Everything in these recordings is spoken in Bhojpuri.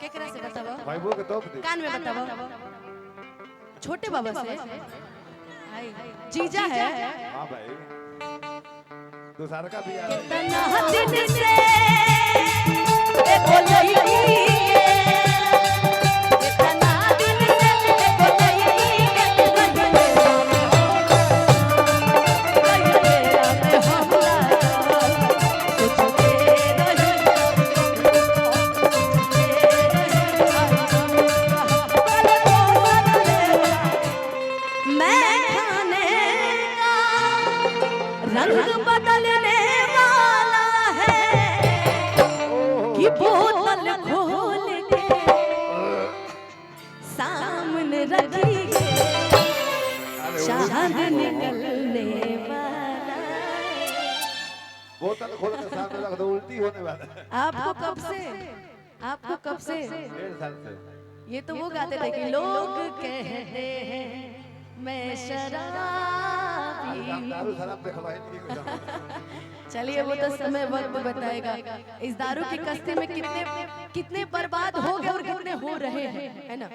केकरा से बताओ भाई वो के तो कान में बताओ छोटे बाबा से जीजा है। हां भाई दूसरा का भी आ कितना दिन से बोलई कितना दिन से बोलई रंग बदलने वाला है कि बोतल खोल के सामने रखी चांद निकलने वाला है। बोतल खोल के सामने रख दो उल्टी होने वाला है। आपको कब से 1.5 साल से ये तो वो गाते थे कि लोग कहते हैं मैं शराबी। दारू शराब पे खवाई नहीं कोई। चलिए वो तो समय वक्त बताएगा इस दारू की कश्ती में कितने बर्बाद हो गए और कितने हो रहे हैं, है ना।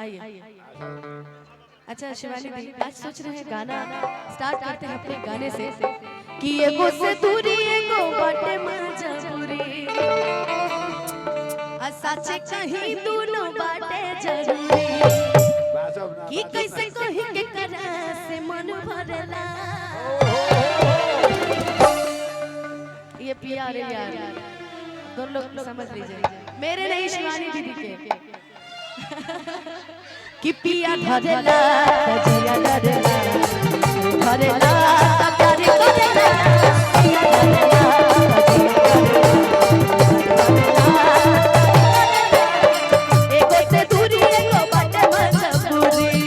आइए अच्छा शिवानी दी आज सोच रहे हैं गाना स्टार्ट करते हैं अपने गाने से कि एगो से दूरी एगो बाटे मजबूरी सच्चे कहीं दोनों बाटे जरूरी कि कैसे कहीं के करा से मन भरला ये प्यार यार दोनों लोग समझ लीजिए मेरे नहीं शिवानी दीदी के कि पिया धरला जिया धरला धरला प्यार करेला पिया धरला एगो से दूरी एगो बाटे मजबूरी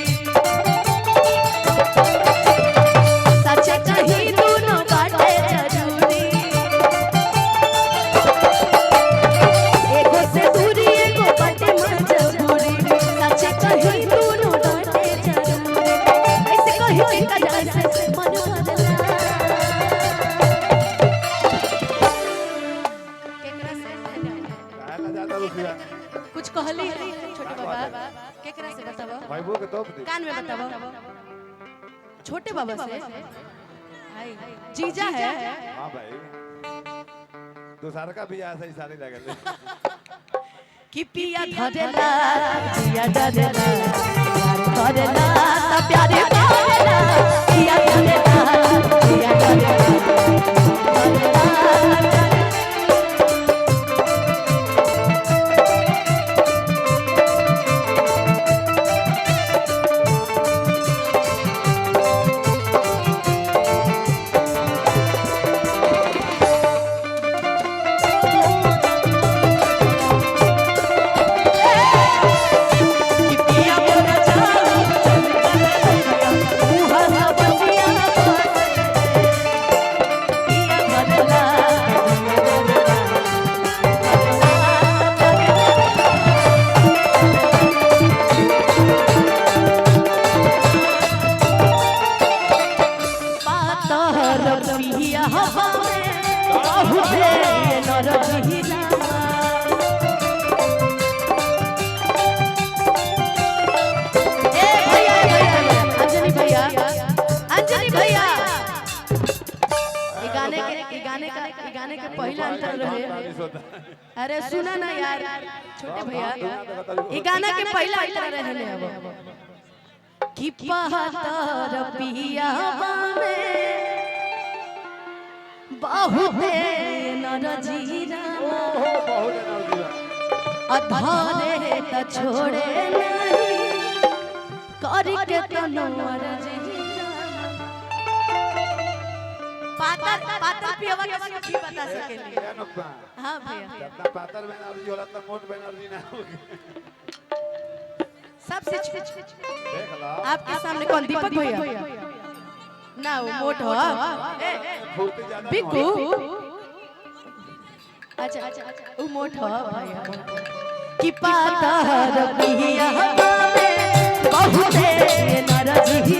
सच्चे कहीं दोनों बाटे जरूरी एगो से दूरी एगो बाटे मजबूरी सच्चे कहीं दोनों बाटे जरूरी ऐसे कहीं का जैसे मन बदला केकरा से काला ज्यादा रुपया कुछ कहली है छोटे बाबा केकरा से बताओ भाई वो के तो कान में बताओ छोटे बाबा से जीजा है। हां भाई दूसरा का भी ऐसा ही सारे लगे कि पिया धरला जिया धरला प्यार धरला प्यार करेला पिया धरला जिया धरला गाने का पहला अंतर रहे। अरे सुना ना यार छोटे भैया ये गाना के पहला अंतर रहे अब कि पहाड़ पिया में बहुते नरजीरा अधरे त छोड़े नहीं करके तनवर पातर पियवा के बारे में भी बता सकेली। हां भैया जितना पातर एनर्जी होला त मोट एनर्जी ना होगी सब से देख ला आपके सामने कौन दीपक भैया ना वो मोट हो फुर्ती ज्यादा बिकू अच्छा वो मोट हो भैया कि पातर पिया में बहुते नरजी